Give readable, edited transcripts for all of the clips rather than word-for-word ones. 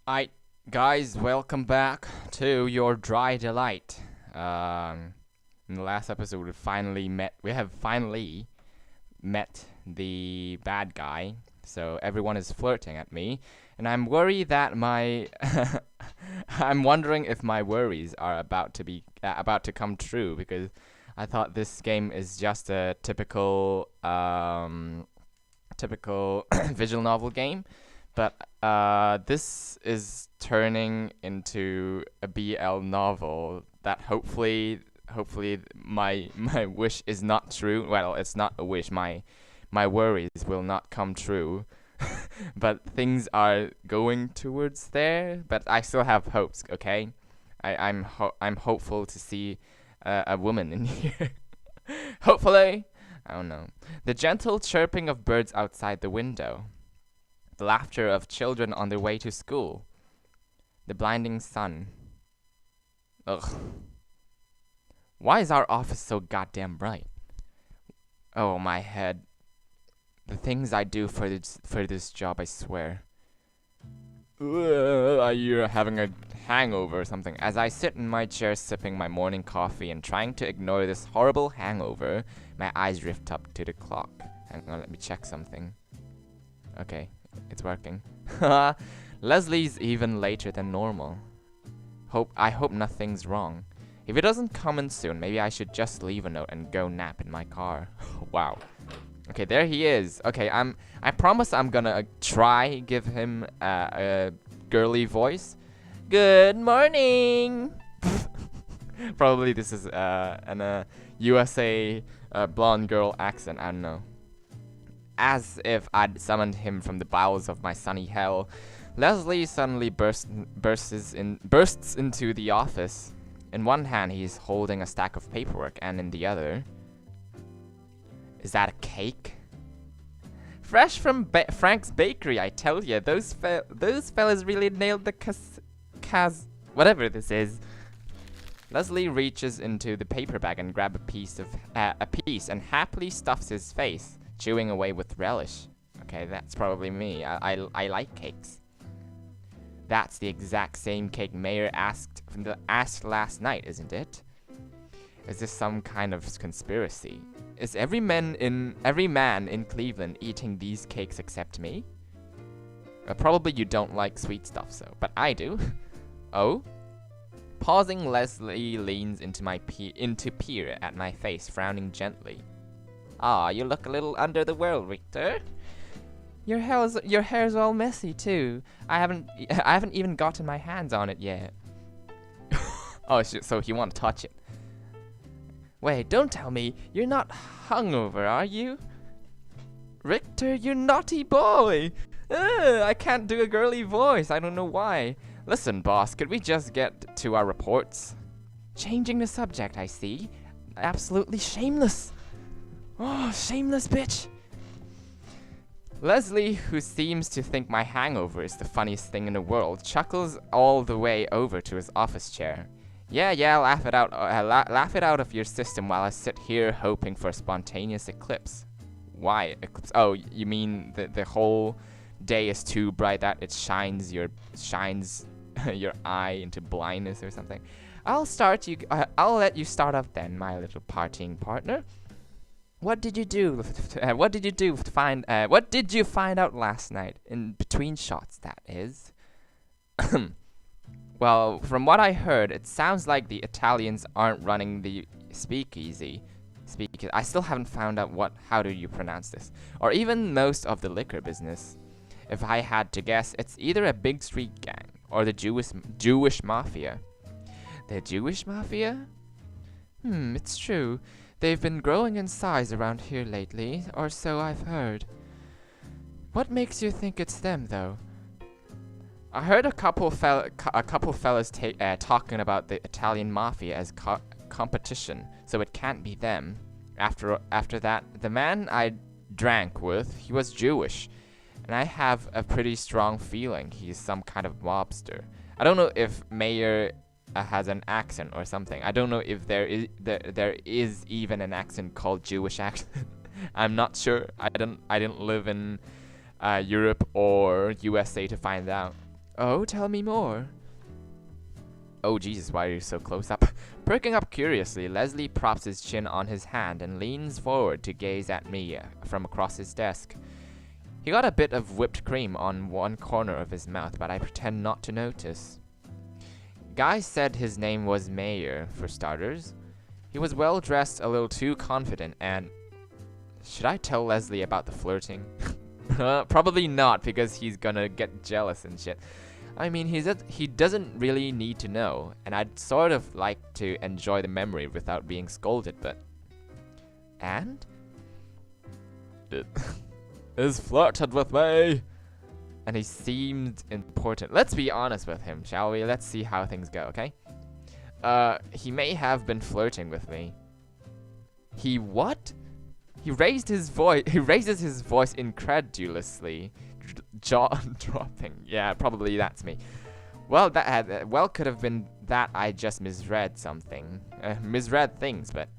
Alright, guys, welcome back to your dry delight. In the last episode, we have finally met the bad guy. So everyone is flirting at me, and I'm worried that I'm wondering if my worries are about to come true, because I thought this game is just a typical visual novel game. But this is turning into a BL novel that hopefully my wish is not true. Well, it's not a wish. My worries will not come true. But things are going towards there. But I still have hopes. Okay, I'm hopeful to see a woman in here. Hopefully, I don't know. The gentle chirping of birds outside the window. The laughter of children on their way to school. The blinding sun. Ugh. Why is our office so goddamn bright? Oh, my head. The things I do for this job, I swear. You're having a hangover or something. As I sit in my chair sipping my morning coffee and trying to ignore this horrible hangover, my eyes drift up to the clock. Hang on, let me check something. Okay. It's working. Leslie's even later than normal. I hope nothing's wrong. If it doesn't come in soon, maybe I should just leave a note and go nap in my car. Wow. Okay, there he is. Okay, I promise I'm gonna try give him a girly voice. Good morning. Probably this is an USA blonde girl accent. I don't know. As if I'd summoned him from the bowels of my sunny hell, Leslie suddenly bursts into the office. In one hand, he's holding a stack of paperwork, and in the other... Is that a cake? Fresh from Frank's bakery, I tell ya. Those fellas really nailed the whatever this is. Leslie reaches into the paper bag and grabs a piece and happily stuffs his face, chewing away with relish. Okay, that's probably me. I like cakes. That's the exact same cake Mayor asked last night, isn't it? Is this some kind of conspiracy? Is every man in Cleveland eating these cakes except me? Probably you don't like sweet stuff, so, but I do. Oh? Pausing, Leslie leans into peer at my face, frowning gently. Ah, you look a little under the world, Richter. Your hair's all messy too. I haven't even gotten my hands on it yet. Oh, so you want to touch it? Wait, don't tell me you're not hungover, are you? Richter, you naughty boy! I can't do a girly voice. I don't know why. Listen, boss, could we just get to our reports? Changing the subject, I see. Absolutely shameless. Oh, shameless bitch. Leslie, who seems to think my hangover is the funniest thing in the world, chuckles all the way over to his office chair. Yeah, laugh it out of your system while I sit here hoping for a spontaneous eclipse. Why eclipse? Oh, you mean the whole day is too bright that it shines your eye into blindness or something? I'll let you start off then, my little partying partner. What did you do? What did you find out last night? In between shots, that is. Well, from what I heard, it sounds like the Italians aren't running the speakeasy. I still haven't found out how do you pronounce this, or even most of the liquor business. If I had to guess, it's either a big street gang or the Jewish mafia. The Jewish mafia? It's true. They've been growing in size around here lately, or so I've heard. What makes you think it's them, though? I heard a couple fellas talking about the Italian mafia as competition, so it can't be them. After that, the man I drank with, he was Jewish, and I have a pretty strong feeling he's some kind of mobster. I don't know if Mayor has an accent or something. I don't know if there is even an accent called Jewish accent. I'm not sure. I didn't live in Europe or USA to find out. Oh, tell me more. Oh, Jesus, why are you so close up? Perking up curiously, Leslie props his chin on his hand and leans forward to gaze at me from across his desk. He got a bit of whipped cream on one corner of his mouth, but I pretend not to notice. Guy said his name was Mayer, for starters. He was well dressed, a little too confident, and... Should I tell Leslie about the flirting? Probably not, because he's gonna get jealous and shit. I mean, he doesn't really need to know, and I'd sort of like to enjoy the memory without being scolded, but... And? Is flirted with me! And he seemed important. Let's be honest with him, shall we? Let's see how things go, okay? He may have been flirting with me. He what? He raises his voice incredulously, jaw dropping. Yeah, probably that's me. Well, that could have been that I just misread something, misread things, but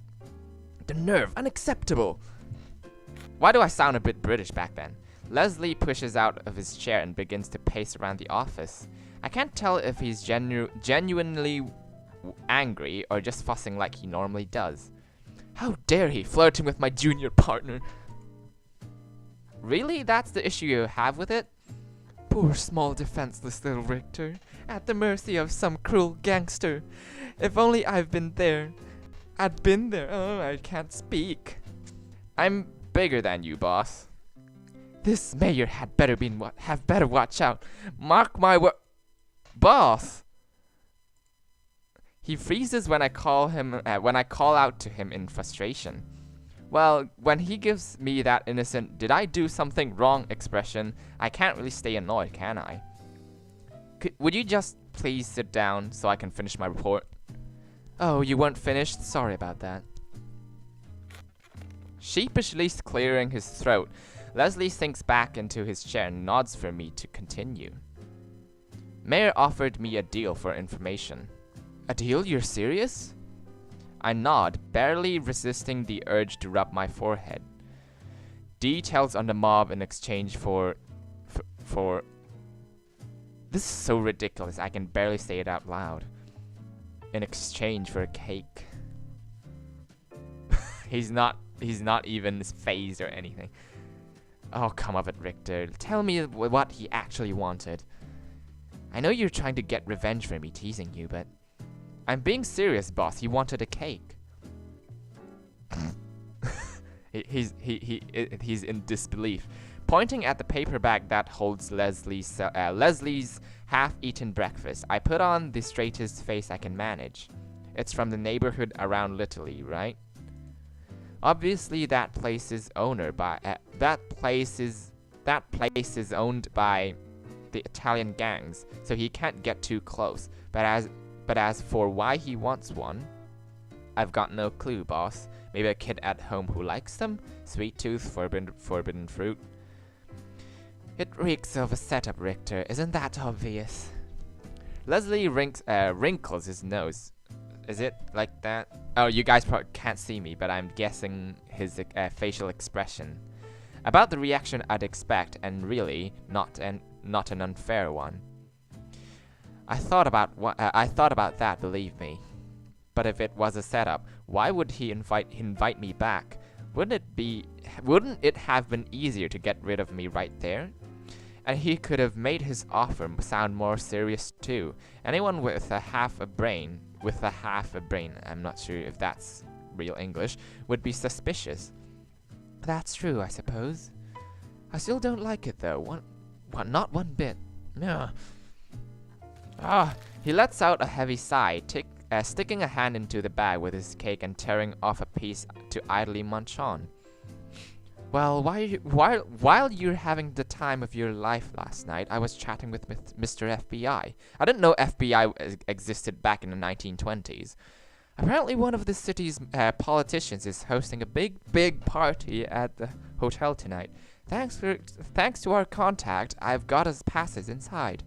the nerve, unacceptable. Why do I sound a bit British back then? Leslie pushes out of his chair and begins to pace around the office. I can't tell if he's genuinely angry or just fussing like he normally does. How dare he, flirting with my junior partner? Really? That's the issue you have with it? Poor small defenseless little Richter, at the mercy of some cruel gangster. If only I'd been there. Oh, I can't speak. I'm bigger than you, boss. This mayor had better watch out. Mark my word, boss. He freezes when I call out to him in frustration. Well, when he gives me that innocent "did I do something wrong" expression, I can't really stay annoyed, can I? Would you just please sit down so I can finish my report? Oh, you weren't finished? Sorry about that. Sheepishly clearing his throat, Leslie sinks back into his chair and nods for me to continue. Mayor offered me a deal for information. A deal? You're serious? I nod, barely resisting the urge to rub my forehead. Details on the mob in exchange for... This is so ridiculous, I can barely say it out loud. In exchange for a cake. He's not even phased or anything. Oh, come of it, Richter. Tell me what he actually wanted. I know you're trying to get revenge for me teasing you, but... I'm being serious, boss. He wanted a cake. He's in disbelief, pointing at the paper bag that holds Leslie's half-eaten breakfast. I put on the straightest face I can manage. It's from the neighborhood around Littley, right? Obviously, that place is owned by the Italian gangs, so he can't get too close. But as for why he wants one, I've got no clue, boss. Maybe a kid at home who likes them? Sweet tooth, forbidden fruit. It reeks of a setup, Richter. Isn't that obvious? Leslie wrinkles his nose. Is it like that? Oh, you guys probably can't see me, but I'm guessing his facial expression. About the reaction I'd expect, and really not an unfair one. I thought about that, believe me. But if it was a setup, why would he invite me back? Wouldn't it have been easier to get rid of me right there? And he could have made his offer sound more serious too. Anyone with half a brain, I'm not sure if that's real English, would be suspicious. That's true, I suppose. I still don't like it though. Not one bit. No. He lets out a heavy sigh, sticking a hand into the bag with his cake and tearing off a piece to idly munch on. Well, while you're having the time of your life last night, I was chatting with Mr. FBI. I didn't know FBI existed back in the 1920s. Apparently one of the city's politicians is hosting a big party at the hotel tonight. Thanks to our contact, I've got us passes inside.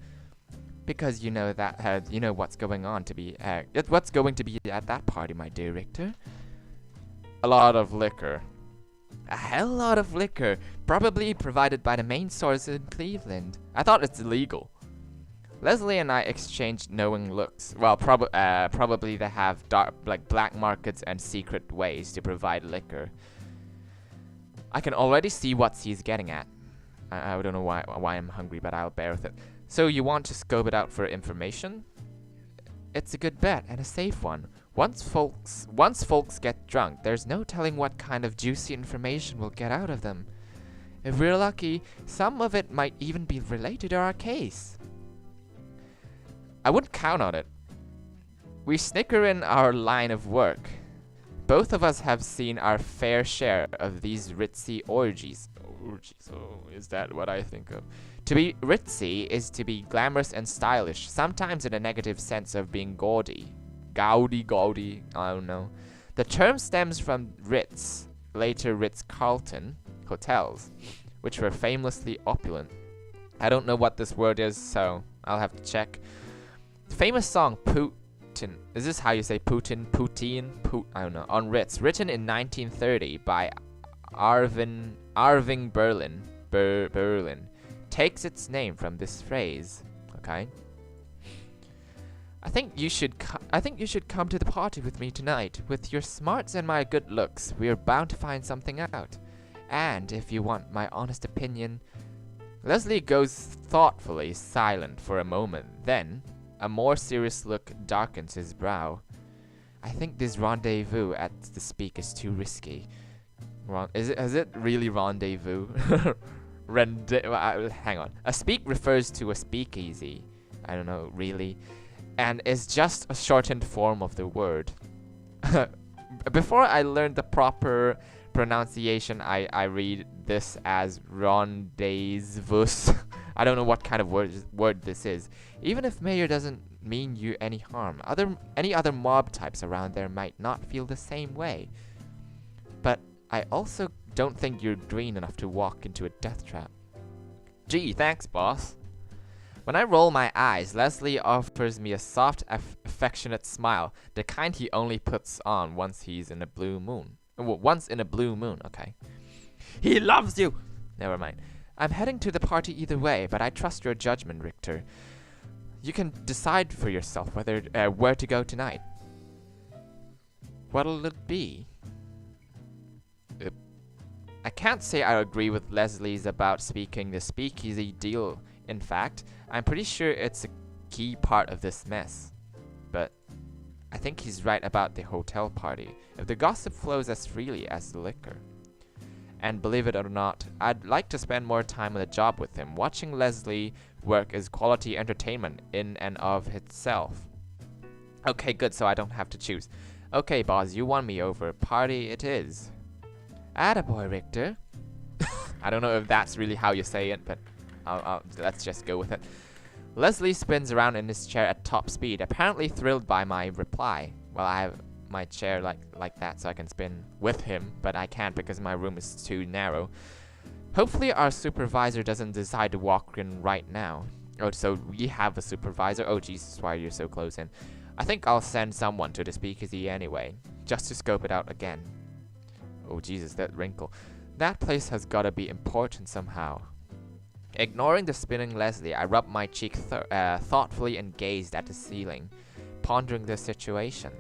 Because you know that you know what's going to be at that party, my dear Richter. A lot of liquor. A hell lot of liquor, probably provided by the main source in Cleveland. I thought it's illegal. Leslie and I exchanged knowing looks. Well, probably they have black markets and secret ways to provide liquor. I can already see what he's getting at. I don't know why I'm hungry, but I'll bear with it. So you want to scope it out for information? It's a good bet and a safe one. Once folks get drunk, there's no telling what kind of juicy information we'll get out of them. If we're lucky, some of it might even be related to our case. I wouldn't count on it. We snicker in our line of work. Both of us have seen our fair share of these ritzy orgies. Orgies, oh, is that what I think of? To be ritzy is to be glamorous and stylish, sometimes in a negative sense of being gaudy. Gaudy, I don't know. The term stems from Ritz, later Ritz-Carlton hotels, which were famously opulent. I don't know what this word is, so I'll have to check. The famous song Putin, is this how you say Putin? I don't know. On Ritz, written in 1930 by Irving Berlin, takes its name from this phrase. Okay. I think you should come to the party with me tonight. With your smarts and my good looks, we're bound to find something out. And if you want my honest opinion, Leslie goes thoughtfully silent for a moment. Then a more serious look darkens his brow. I think this rendezvous at the Speak is too risky. Is it really rendezvous? Hang on. A Speak refers to a speakeasy. I don't know, really. And is just a shortened form of the word. Before I learned the proper pronunciation, I read this as rendezvous. I don't know what kind of word this is. Even if mayor doesn't mean you any harm, any other mob types around there might not feel the same way. But I also don't think you're green enough to walk into a death trap. Gee, thanks, boss. When I roll my eyes, Leslie offers me a soft, affectionate smile, the kind he only puts on once he's in a blue moon. Once in a blue moon, okay. He loves you! Never mind. I'm heading to the party either way, but I trust your judgment, Richter. You can decide for yourself where to go tonight. What'll it be? I can't say I agree with Leslie's about speaking the speakeasy deal. In fact, I'm pretty sure it's a key part of this mess. But I think he's right about the hotel party, if the gossip flows as freely as the liquor. And believe it or not, I'd like to spend more time on the job with him. Watching Leslie work is quality entertainment in and of itself. Okay, good, so I don't have to choose. Okay, boss, you won me over. Party it is. Attaboy, Richter. I don't know if that's really how you say it, but let's just go with it. Leslie spins around in his chair at top speed, apparently thrilled by my reply. Well, I have my chair like that so I can spin with him, but I can't because my room is too narrow. Hopefully our supervisor doesn't decide to walk in right now. Oh, so we have a supervisor? Oh, Jesus, why are you so close in? I think I'll send someone to the speakeasy anyway, just to scope it out again. Oh, Jesus, that wrinkle. That place has gotta be important somehow. Ignoring the spinning Leslie, I rubbed my cheek thoughtfully and gazed at the ceiling, pondering the situation.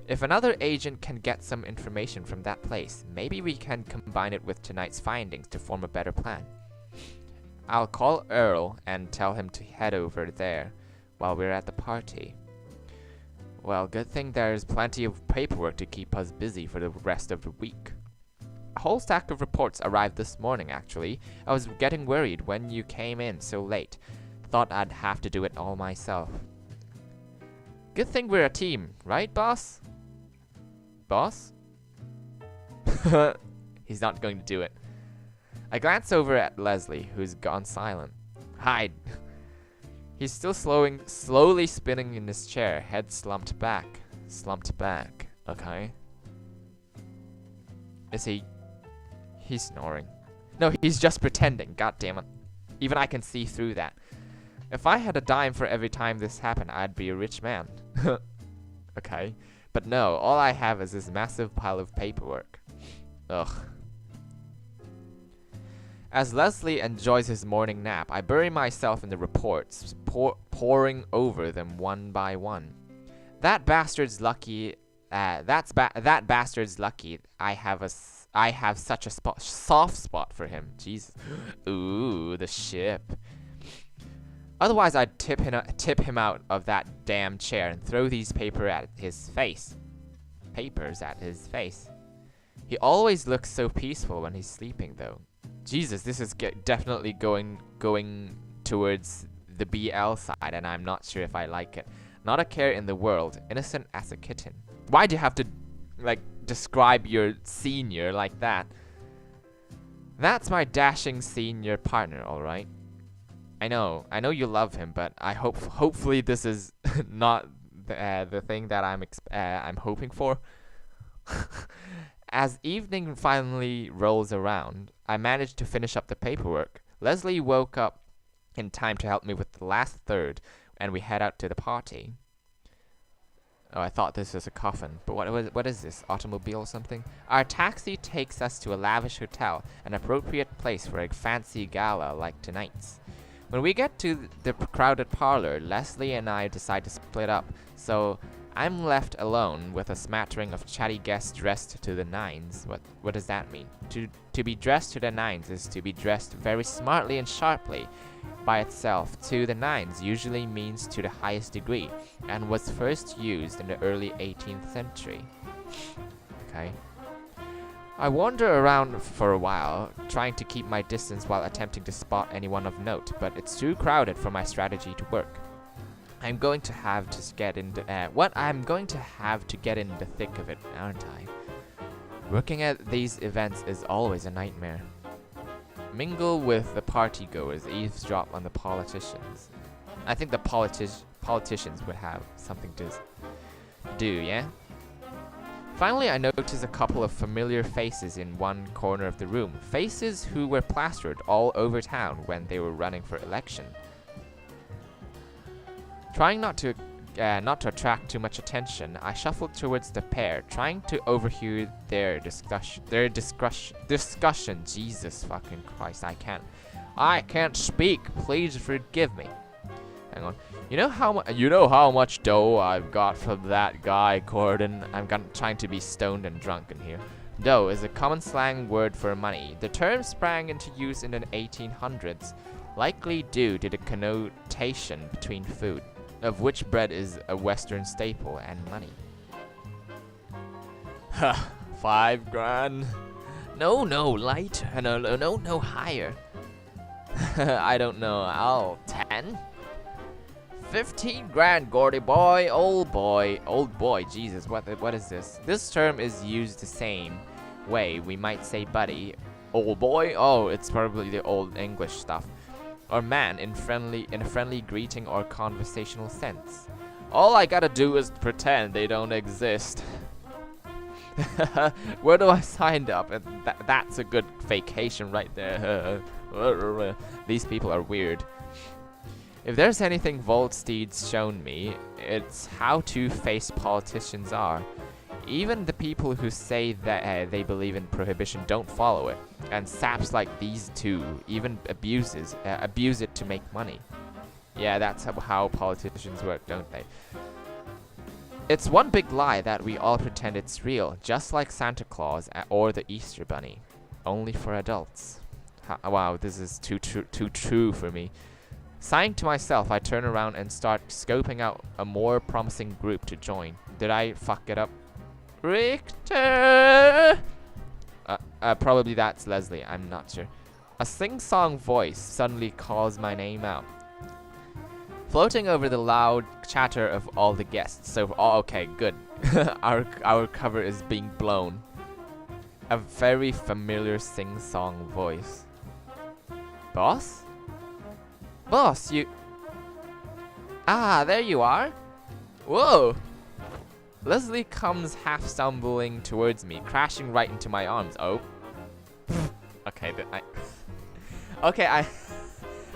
If another agent can get some information from that place, maybe we can combine it with tonight's findings to form a better plan. I'll call Earl and tell him to head over there while we're at the party. Well, good thing there's plenty of paperwork to keep us busy for the rest of the week. A whole stack of reports arrived this morning, actually. I was getting worried when you came in so late. Thought I'd have to do it all myself. Good thing we're a team, right, boss? Boss? He's not going to do it. I glance over at Leslie, who's gone silent. Hide! He's still slowly spinning in his chair, head slumped back. Okay. Is he... He's snoring. No, he's just pretending, god damn it. Even I can see through that. If I had a dime for every time this happened, I'd be a rich man. Okay. But no, all I have is this massive pile of paperwork. Ugh. As Leslie enjoys his morning nap, I bury myself in the reports, poring over them one by one. That bastard's lucky. That bastard's lucky. I have such a soft spot for him. Jesus. Ooh, the ship. Otherwise, I'd tip him out of that damn chair and throw these papers at his face. He always looks so peaceful when he's sleeping, though. Jesus, this is definitely going towards the BL side, and I'm not sure if I like it. Not a care in the world, innocent as a kitten. Why do you have to, like, describe your senior like that? That's my dashing senior partner, all right. I know you love him, but I hopefully this is not the thing that I'm hoping for. As evening finally rolls around, I manage to finish up the paperwork. Leslie woke up in time to help me with the last third, and we head out to the party. Oh, I thought this was a coffin, but what is this, automobile or something? Our taxi takes us to a lavish hotel, an appropriate place for a fancy gala like tonight's. When we get to the crowded parlor, Leslie and I decide to split up, so I'm left alone with a smattering of chatty guests dressed to the nines. What does that mean? To be dressed to the nines is to be dressed very smartly and sharply. By itself, to the nines usually means to the highest degree, and was first used in the early 18th century. Okay. I wander around for a while, trying to keep my distance while attempting to spot anyone of note, but it's too crowded for my strategy to work. I'm going to have to get in the thick of it, aren't I? Working at these events is always a nightmare. Mingle with the partygoers, eavesdrop on the politicians. I think the politicians would have something to do, yeah? Finally, I notice a couple of familiar faces in one corner of the room. Faces who were plastered all over town when they were running for election. Trying not to attract too much attention, I shuffled towards the pair, trying to overhear their discussion. Jesus fucking Christ, I can't speak. Please forgive me. Hang on. You know how much dough I've got from that guy Gordon? I'm trying to be stoned and drunk in here. Dough is a common slang word for money. The term sprang into use in the 1800s, likely due to the connotation between food, of which bread is a Western staple, and money. Ha! 5 grand. No, light. No, higher. I don't know. 10? 15 grand, Gordy boy. Old boy. Jesus, what is this? This term is used the same way we might say buddy. Old boy? Oh, it's probably the old English stuff. Or man in a friendly greeting or conversational sense. All I gotta do is pretend they don't exist. Where do I sign up? That's a good vacation right there. These people are weird. If there's anything Volstead's shown me, it's how two-faced politicians are. Even the people who say that they believe in prohibition don't follow it, and saps like these two even abuse it to make money. Yeah, that's how politicians work, don't they? It's one big lie that we all pretend it's real, just like Santa Claus or the Easter Bunny, only for adults. Wow, this is too true for me. Sighing to myself, I turn around and start scoping out a more promising group to join. Did I fuck it up? Richter! Probably that's Leslie, I'm not sure. A sing-song voice suddenly calls my name out, floating over the loud chatter of all the guests. So, okay, good. our cover is being blown. A very familiar sing-song voice. Boss? Boss, you... Ah, there you are. Whoa! Leslie comes half stumbling towards me, crashing right into my arms. Oh. Okay,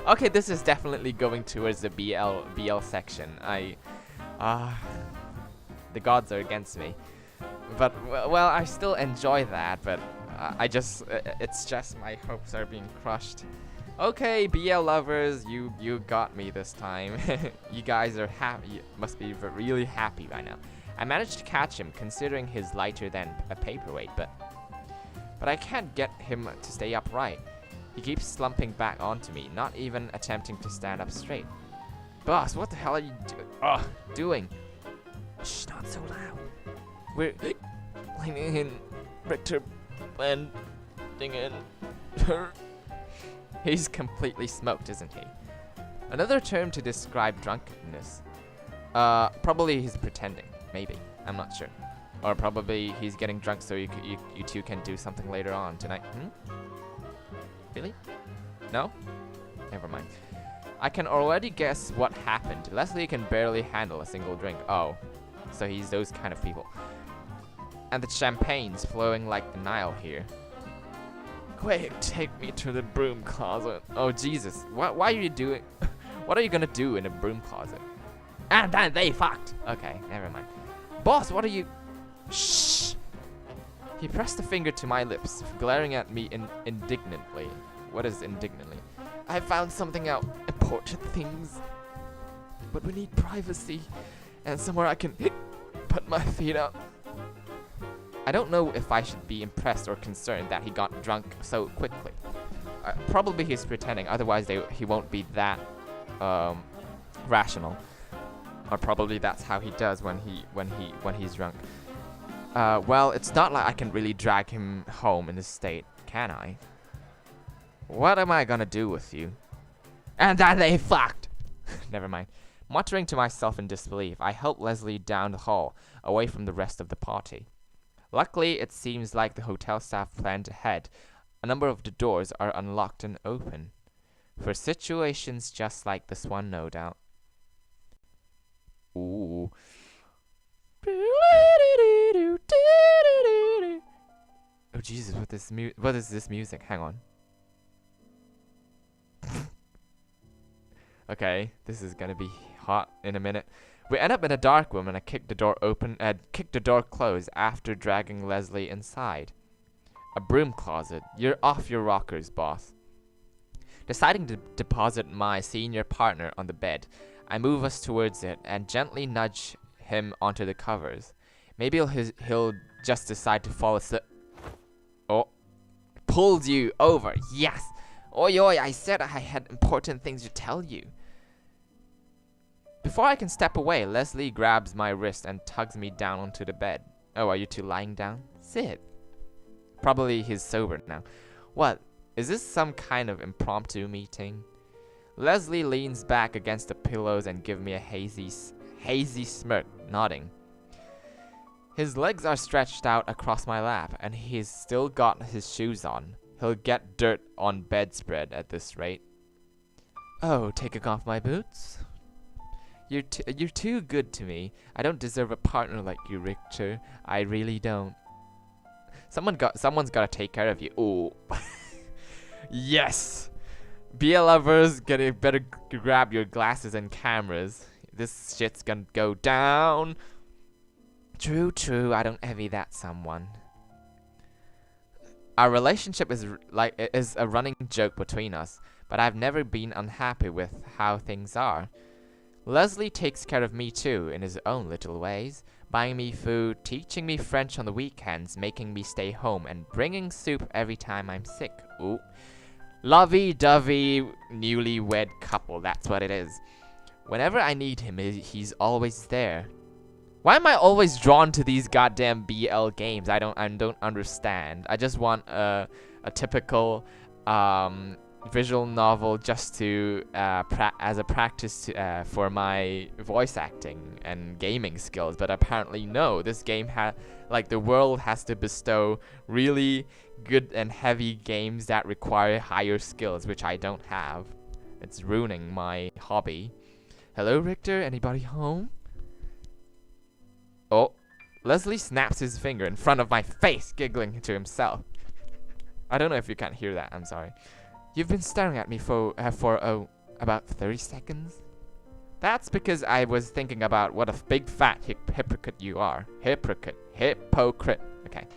Okay, this is definitely going towards the BL section. The gods are against me. But, well, I still enjoy that, but it's just my hopes are being crushed. Okay, BL lovers, you got me this time. You guys are happy, must be really happy by now. I managed to catch him, considering he's lighter than a paperweight, but I can't get him to stay upright. He keeps slumping back onto me, not even attempting to stand up straight. Boss, what the hell are you doing? Shh, not so loud. We're leaning in, Richter, blending in. He's completely smoked, isn't he? Another term to describe drunkenness. Probably he's pretending. Maybe. I'm not sure. Or probably he's getting drunk so you two can do something later on tonight. Really? No? Never mind. I can already guess what happened. Leslie can barely handle a single drink. Oh. So he's those kind of people. And the champagne's flowing like the Nile here. Quick, take me to the broom closet. Oh, Jesus. Why are you doing... What are you gonna do in a broom closet? And then they fucked. Okay, never mind. Boss, what are you... Shh! He pressed a finger to my lips, glaring at me indignantly. What is indignantly? I found something out. Important things. But we need privacy. And somewhere I can put my feet up. I don't know if I should be impressed or concerned that he got drunk so quickly. Probably he's pretending, otherwise he won't be that rational. Or probably that's how he does when he's drunk. Well, it's not like I can really drag him home in this state, can I? What am I gonna do with you? And then they fucked! Never mind. Muttering to myself in disbelief, I helped Leslie down the hall, away from the rest of the party. Luckily, it seems like the hotel staff planned ahead. A number of the doors are unlocked and open. For situations just like this one, no doubt. Ooh. Oh Jesus, what is this music? Hang on. Okay, this is gonna be hot in a minute. We end up in a dark room and I kicked the door closed after dragging Leslie inside. A broom closet. You're off your rockers, boss. Deciding to deposit my senior partner on the bed, I move us towards it and gently nudge him onto the covers. Maybe he'll just decide to fall asleep. Oh. Pulled you over. Yes. Oi, I said I had important things to tell you. Before I can step away, Leslie grabs my wrist and tugs me down onto the bed. Oh, are you two lying down? Sit. Probably he's sober now. What? Is this some kind of impromptu meeting? Leslie leans back against the pillows and gives me a hazy smirk, nodding. His legs are stretched out across my lap, and he's still got his shoes on. He'll get dirt on bedspread at this rate. Oh, taking off my boots? You're too good to me. I don't deserve a partner like you, Richter. I really don't. Someone's gotta take care of you. Ooh. Yes! BL lovers, better grab your glasses and cameras. This shit's gonna go down. True. I don't envy that someone. Our relationship is a running joke between us, but I've never been unhappy with how things are. Leslie takes care of me too, in his own little ways, buying me food, teaching me French on the weekends, making me stay home, and bringing soup every time I'm sick. Ooh. Lovey-dovey newlywed couple, that's what it is. Whenever I need him, he's always there. Why am I always drawn to these goddamn BL games? I don't understand. I just want a typical visual novel just to as a practice for my voice acting and gaming skills, but apparently no. This game the world has to bestow really good and heavy games that require higher skills, which I don't have. It's ruining my hobby. Hello, Richter? Anybody home? Oh, Leslie snaps his finger in front of my face, giggling to himself. I don't know if you can't hear that. I'm sorry. You've been staring at me for about 30 seconds? That's because I was thinking about what a big fat hypocrite you are. Hypocrite. Okay.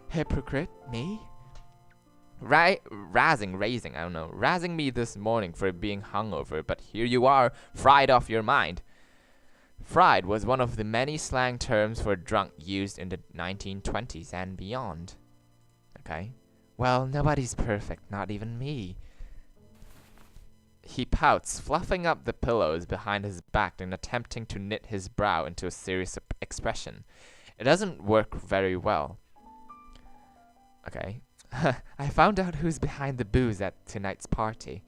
Hypocrite? Me? razzing, I don't know, razzing me this morning for being hungover, but here you are, fried off your mind. Fried was one of the many slang terms for drunk used in the 1920s and beyond. Okay. Well, nobody's perfect, not even me. He pouts, fluffing up the pillows behind his back and attempting to knit his brow into a serious expression. It doesn't work very well. Okay. I found out who's behind the booze at tonight's party.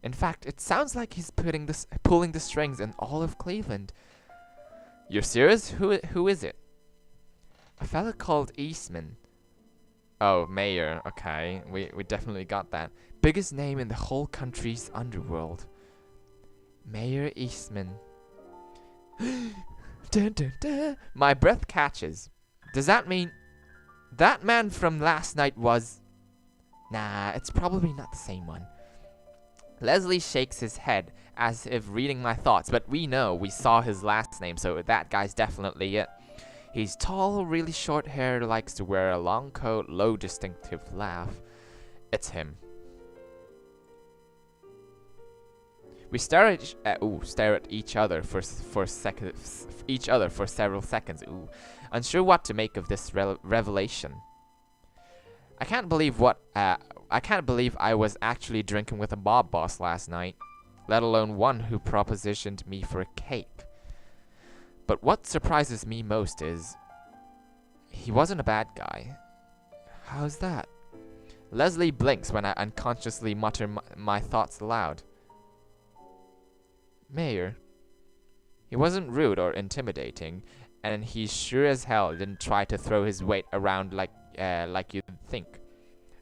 In fact, it sounds like he's pulling the strings in all of Cleveland. You're serious? Who is it? A fella called Eastman. Oh, Mayor. Okay, we definitely got that. Biggest name in the whole country's underworld. Mayor Eastman. Dun, dun, dun. My breath catches. Does that mean that man from last night was... Nah, it's probably not the same one. Leslie shakes his head as if reading my thoughts, but we saw his last name, so that guy's definitely it. He's tall, really short hair, likes to wear a long coat, low distinctive laugh. It's him. We stare at each other for several seconds. Unsure what to make of this revelation. I can't believe I was actually drinking with a mob boss last night, let alone one who propositioned me for a cake. But what surprises me most is he wasn't a bad guy. How's that? Leslie blinks when I unconsciously mutter my thoughts aloud. Mayor, he wasn't rude or intimidating, and he sure as hell didn't try to throw his weight around like you'd think.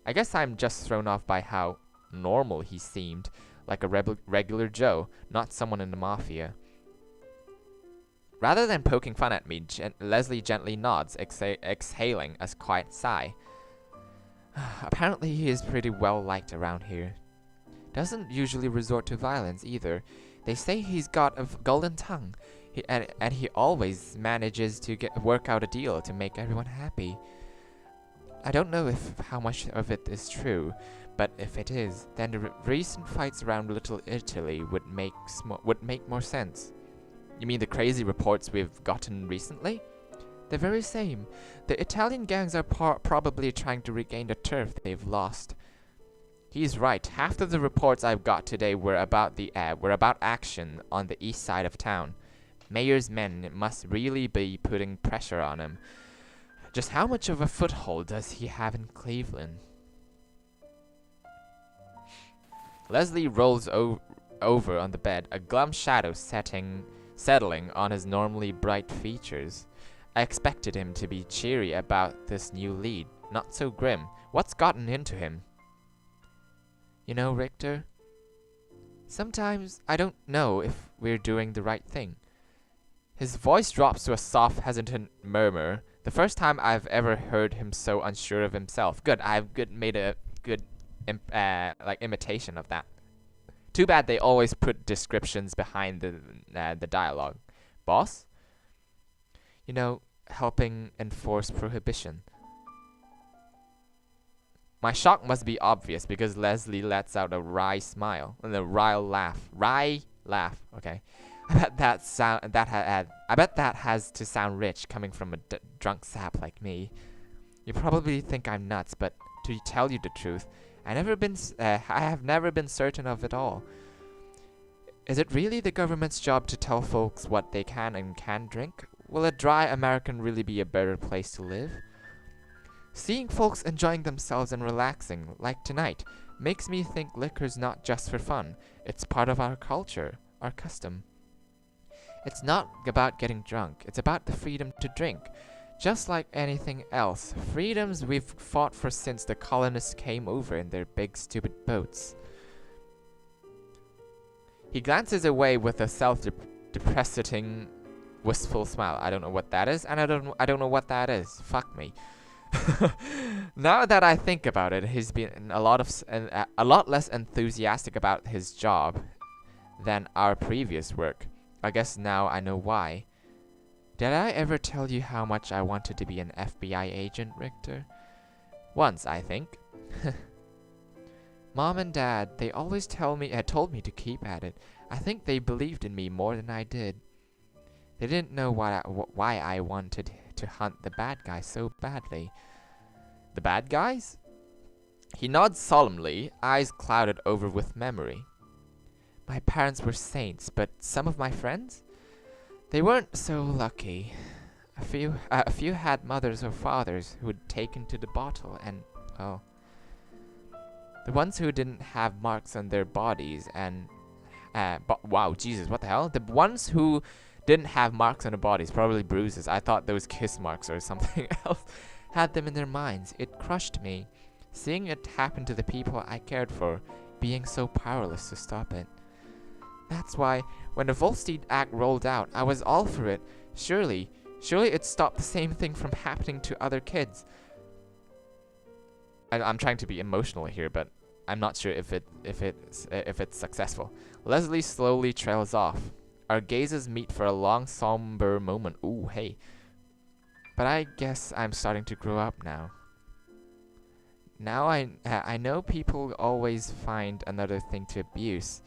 I guess I'm just thrown off by how normal he seemed, like a regular Joe, not someone in the mafia. Rather than poking fun at me, Leslie gently nods, exhaling a quiet sigh. Apparently he is pretty well liked around here. Doesn't usually resort to violence either. They say he's got a golden tongue, and he always manages to work out a deal to make everyone happy. I don't know how much of it is true, but if it is, then the recent fights around Little Italy would make more sense. You mean the crazy reports we've gotten recently? The very same. The Italian gangs are probably trying to regain the turf they've lost. He's right. Half of the reports I've got today were about action on the east side of town. Mayor's men must really be putting pressure on him. Just how much of a foothold does he have in Cleveland? Leslie rolls over on the bed, a glum shadow settling on his normally bright features. I expected him to be cheery about this new lead, not so grim. What's gotten into him? You know, Richter, sometimes I don't know if we're doing the right thing. His voice drops to a soft, hesitant murmur. The first time I've ever heard him so unsure of himself. Good, I've made a good imitation of that. Too bad they always put descriptions behind the dialogue. Boss? You know, helping enforce prohibition. My shock must be obvious because Leslie lets out a wry smile and a wry laugh. Wry laugh. Okay. I bet that has to sound rich coming from a drunk sap like me. You probably think I'm nuts, but to tell you the truth, I have never been certain of it all. Is it really the government's job to tell folks what they can and can't drink? Will a dry American really be a better place to live? Seeing folks enjoying themselves and relaxing, like tonight, makes me think liquor's not just for fun. It's part of our culture, our custom. It's not about getting drunk. It's about the freedom to drink. Just like anything else, freedoms we've fought for since the colonists came over in their big stupid boats. He glances away with a self-depressing, wistful smile. I don't know what that is, and I don't know what that is. Fuck me. Now that I think about it, he's been a lot less enthusiastic about his job than our previous work. I guess now I know why. Did I ever tell you how much I wanted to be an FBI agent, Richter? Once, I think. Mom and Dad, they always told me to keep at it. I think they believed in me more than I did. They didn't know why I wanted to hunt the bad guys so badly. The bad guys? He nods solemnly, eyes clouded over with memory. My parents were saints, but some of my friends? They weren't so lucky. A few had mothers or fathers who had taken to the bottle, and, oh. The ones who didn't have marks on their bodies and, wow, Jesus, what the hell? The ones who didn't have marks on their bodies, probably bruises, I thought those kiss marks or something else, had them in their minds. It crushed me, seeing it happen to the people I cared for, being so powerless to stop it. That's why, when the Volstead Act rolled out, I was all for it. Surely it stopped the same thing from happening to other kids. I'm trying to be emotional here, but I'm not sure if it's successful. Leslie slowly trails off. Our gazes meet for a long, somber moment. Ooh, hey. But I guess I'm starting to grow up now. Now I know people always find another thing to abuse,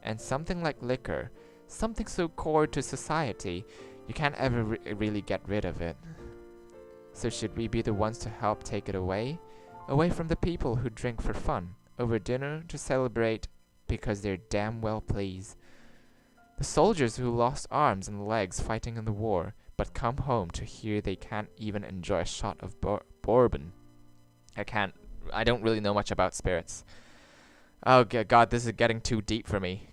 and something like liquor, something so core to society, you can't ever really get rid of it. So should we be the ones to help take it away? Away from the people who drink for fun, over dinner to celebrate because they're damn well pleased. The soldiers who lost arms and legs fighting in the war, but come home to hear they can't even enjoy a shot of bourbon. I don't really know much about spirits. Oh God, this is getting too deep for me.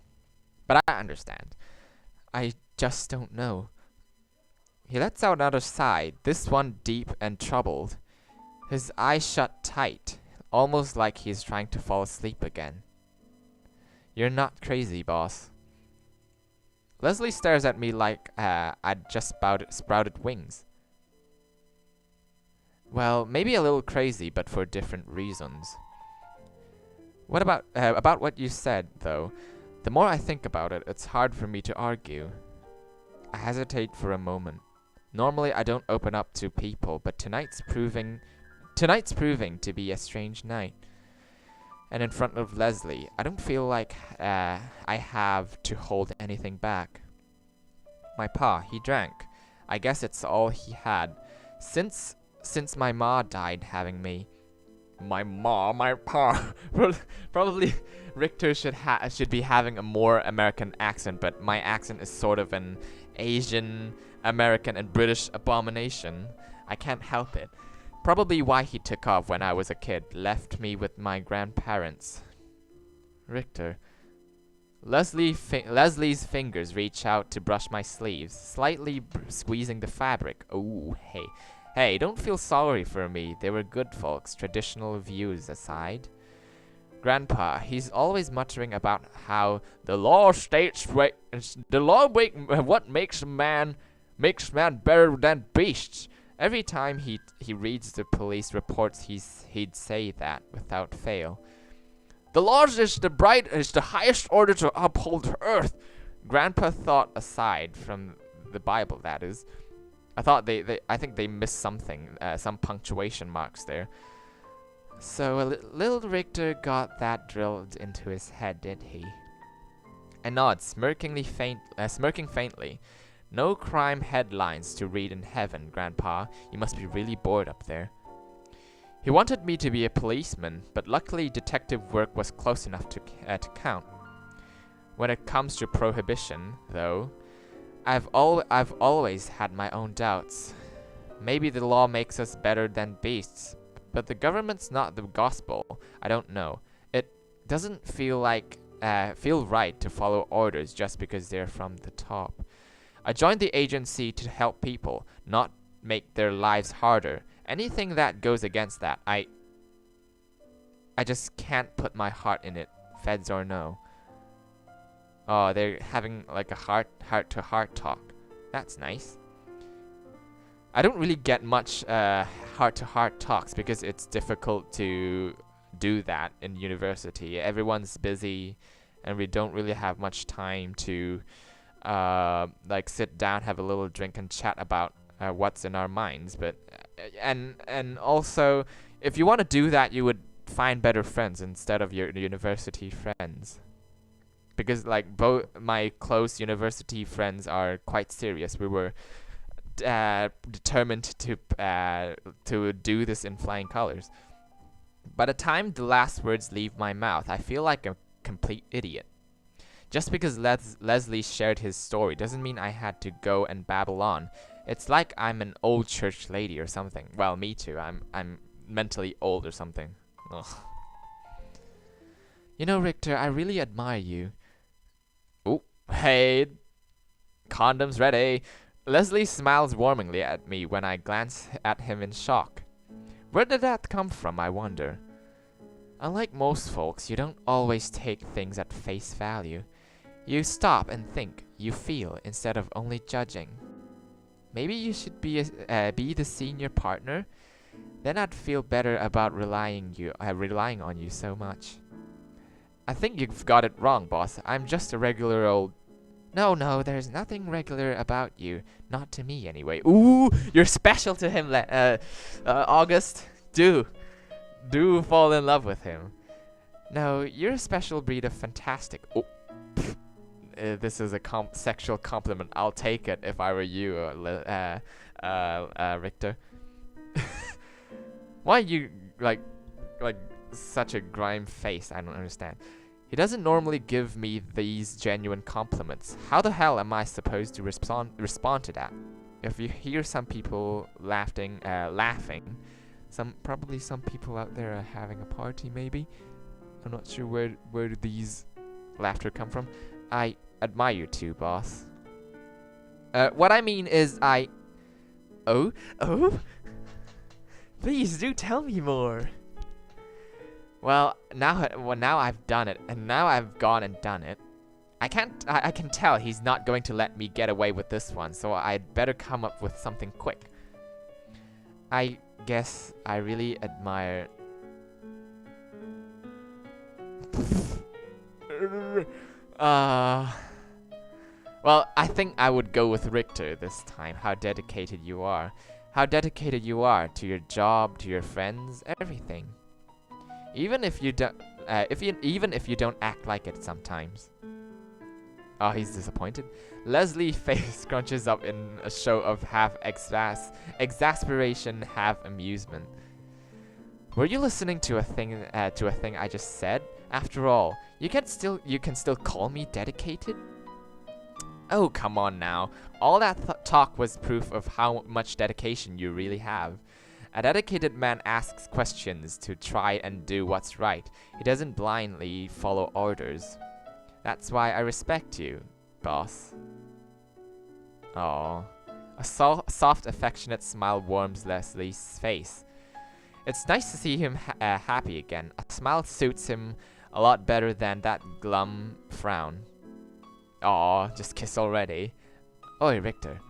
But I understand. I just don't know. He lets out another sigh, this one deep and troubled. His eyes shut tight, almost like he's trying to fall asleep again. You're not crazy, boss. Leslie stares at me like I'd just sprouted wings. Well, maybe a little crazy, but for different reasons. What about what you said, though? The more I think about it, it's hard for me to argue. I hesitate for a moment. Normally, I don't open up to people, but tonight's proving to be a strange night. And in front of Leslie, I don't feel like I have to hold anything back. My pa, he drank. I guess it's all he had. Since my ma died having me. My pa. Probably Richter should be having a more American accent, but my accent is sort of an Asian, American, and British abomination. I can't help it. Probably why he took off when I was a kid, left me with my grandparents. Richter. Leslie's fingers reach out to brush my sleeves, slightly squeezing the fabric. Oh, hey. Hey, don't feel sorry for me. They were good folks, traditional views aside. Grandpa, he's always muttering about how the law states what makes man better than beasts. Every time he reads the police reports, he'd say that without fail. The laws is the highest order to uphold earth. Grandpa thought aside from the Bible, that is. I think they missed something, some punctuation marks there. So little Richter got that drilled into his head, did he? I nod, smirking faintly. No crime headlines to read in heaven, Grandpa. You must be really bored up there. He wanted me to be a policeman, but luckily detective work was close enough to count. When it comes to prohibition, though, I've always had my own doubts. Maybe the law makes us better than beasts, but the government's not the gospel. I don't know. It doesn't feel right to follow orders just because they're from the top. I joined the agency to help people, not make their lives harder. Anything that goes against that, I just can't put my heart in it, feds or no. Oh, they're having like a heart-to-heart talk. That's nice. I don't really get much heart-to-heart talks because it's difficult to do that in university. Everyone's busy, and we don't really have much time to like sit down, have a little drink, and chat about what's in our minds. But and also, if you want to do that, you would find better friends instead of your university friends. Because like both my close university friends are quite serious. We were determined to do this in flying colors. By the time the last words leave my mouth, I feel like a complete idiot. Just because Leslie shared his story doesn't mean I had to go and babble on. It's like I'm an old church lady or something. Well, me too. I'm mentally old or something. Ugh. You know, Richter, I really admire you. Oh, hey, condoms ready. Leslie smiles warmingly at me when I glance at him in shock. Where did that come from, I wonder? Unlike most folks, you don't always take things at face value. You stop and think, you feel, instead of only judging. Maybe you should be the senior partner? Then I'd feel better about relying on you so much. I think you've got it wrong, boss. I'm just a regular old... No, there's nothing regular about you. Not to me, anyway. Ooh, you're special to him, August. Do fall in love with him. No, you're a special breed of fantastic... Oh, this is a sexual compliment. I'll take it if I were you, Richter. Why you, like such a grime face? I don't understand. He doesn't normally give me these genuine compliments. How the hell am I supposed to respond to that? If you hear some people laughing, probably some people out there are having a party, maybe. I'm not sure where do these laughter come from. I admire you too, boss. What I mean is Oh? Please do tell me more. Well, now I've done it, and now I've gone and done it. I can tell he's not going to let me get away with this one, so I'd better come up with something quick. I guess I really admire... Well, I think I would go with Richter this time. How dedicated you are. How dedicated you are to your job, to your friends, everything. Even if you don't act like it sometimes. Oh, he's disappointed. Leslie's face scrunches up in a show of half exasperation, half amusement. Were you listening to a thing I just said? After all, you can still call me dedicated? Oh, come on now. All that talk was proof of how much dedication you really have. A dedicated man asks questions to try and do what's right. He doesn't blindly follow orders. That's why I respect you, boss. Aww. A soft, affectionate smile warms Leslie's face. It's nice to see him happy again. A smile suits him a lot better than that glum frown. Aw, just kiss already. Oi, Richter.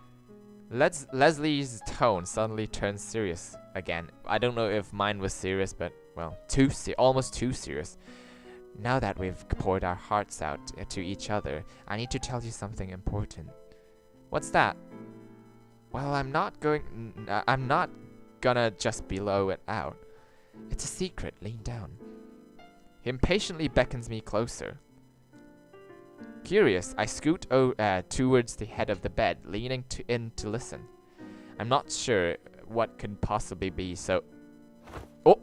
Leslie's tone suddenly turns serious again. I don't know if mine was serious, but, well, almost too serious. Now that we've poured our hearts out to each other, I need to tell you something important. What's that? Well, I'm not gonna just blow it out. It's a secret. Lean down. He impatiently beckons me closer. Curious, I scoot towards the head of the bed, leaning in to listen. I'm not sure what could possibly be so... Oh!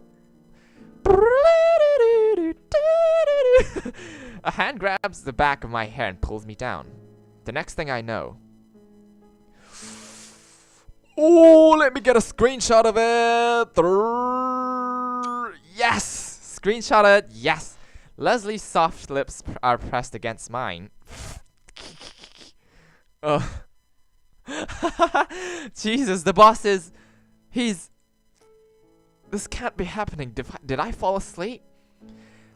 A hand grabs the back of my hair and pulls me down. The next thing I know... Oh, let me get a screenshot of it! Yes! Screenshot it, yes! Leslie's soft lips are pressed against mine. Jesus, the boss is... This can't be happening. Did I fall asleep?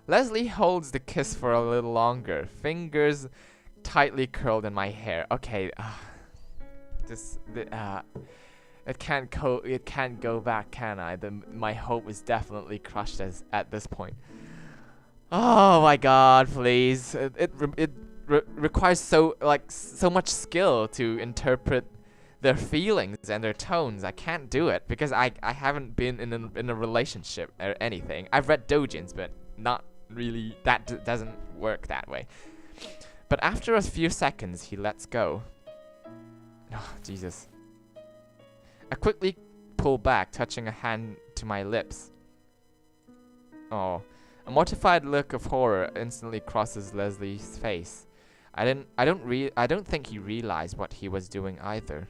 Leslie holds the kiss for a little longer, fingers tightly curled in my hair. Okay, it can't go back, can I? My hope is definitely crushed at this point. Oh my God! Please, it requires so much skill to interpret their feelings and their tones. I can't do it because I haven't been in a relationship or anything. I've read doujins, but not really. That doesn't work that way. But after a few seconds, he lets go. Oh, Jesus. I quickly pull back, touching a hand to my lips. Oh. A mortified look of horror instantly crosses Leslie's face. I don't think he realized what he was doing either.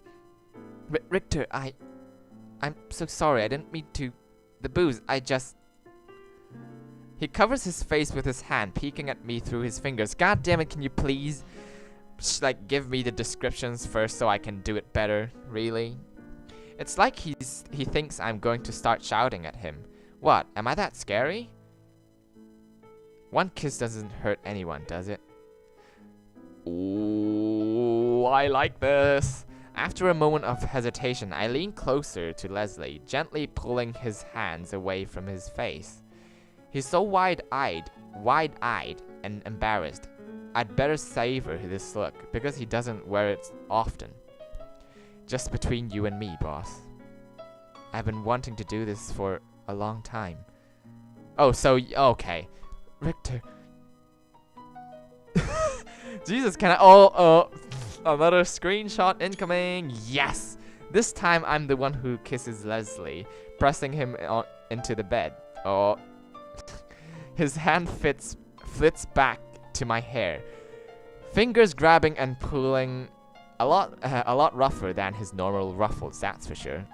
Richter, I'm so sorry. I didn't mean to. The booze, He covers his face with his hand, peeking at me through his fingers. God damn it, can you please, give me the descriptions first so I can do it better? Really? It's like he thinks I'm going to start shouting at him. What? Am I that scary? One kiss doesn't hurt anyone, does it? Ooh, I like this. After a moment of hesitation, I lean closer to Leslie, gently pulling his hands away from his face. He's so wide-eyed and embarrassed. I'd better savor this look, because he doesn't wear it often. Just between you and me, boss. I've been wanting to do this for a long time. Oh, so, okay. Richter. Jesus, can I... another screenshot incoming. Yes! This time I'm the one who kisses Leslie, pressing him into the bed. Oh. His hand flits back to my hair. Fingers grabbing and pulling a lot rougher than his normal ruffles, that's for sure.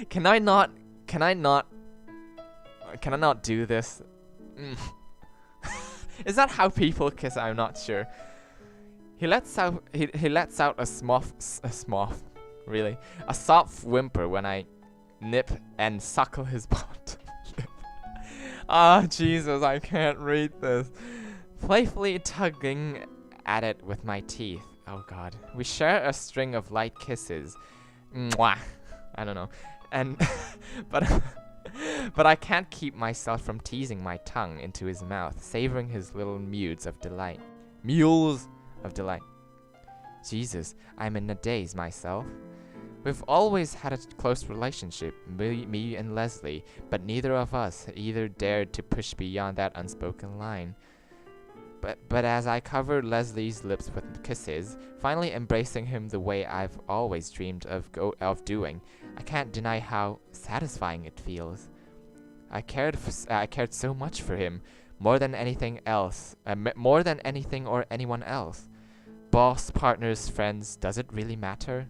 Can I not do this? Is that how people kiss? I'm not sure. He lets out a soft whimper when I nip and suckle his bottom lip. Ah, Jesus, I can't read this. Playfully tugging at it with my teeth. Oh God. We share a string of light kisses. Mwah. I don't know. And but I can't keep myself from teasing my tongue into his mouth, savoring his little mews of delight. Jesus, I'm in a daze myself. We've always had a close relationship, me and Leslie, but neither of us either dared to push beyond that unspoken line. But as I covered Leslie's lips with kisses, finally embracing him the way I've always dreamed of doing, I can't deny how satisfying it feels. I cared so much for him, more than anything else, more than anything or anyone else. Boss, partners, friends, does it really matter?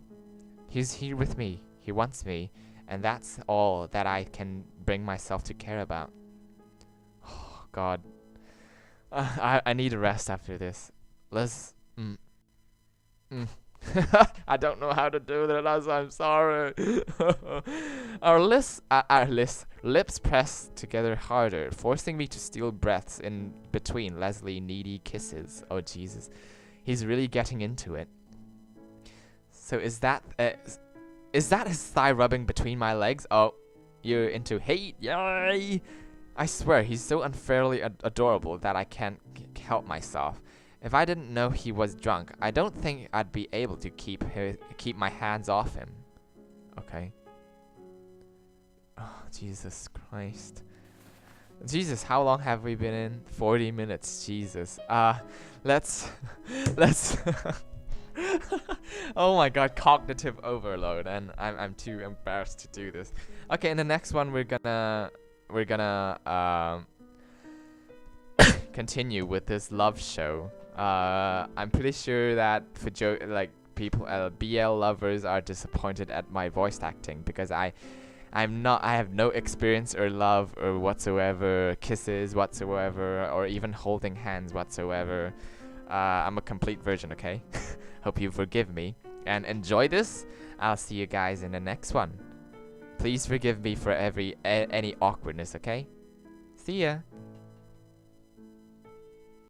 He's here with me, he wants me, and that's all that I can bring myself to care about. Oh, God. I need a rest after this. I don't know how to do that, I'm sorry. Our lips press together harder, forcing me to steal breaths in between Leslie needy kisses. Oh, Jesus. He's really getting into it. So is that his thigh rubbing between my legs? Oh, you're into hate? Yay! I swear, he's so unfairly adorable that I can't help myself. If I didn't know he was drunk, I don't think I'd be able to keep my hands off him. Okay. Oh, Jesus Christ. Jesus, how long have we been in? 40 minutes, Jesus. Let's oh my God, cognitive overload, and I'm too embarrassed to do this. Okay, in the next one we're gonna continue with this love show. I'm pretty sure that for people, BL lovers are disappointed at my voice acting because I have no experience or love or whatsoever, kisses whatsoever, or even holding hands whatsoever. I'm a complete virgin, okay? Hope you forgive me and enjoy this. I'll see you guys in the next one. Please forgive me for any awkwardness, okay? See ya.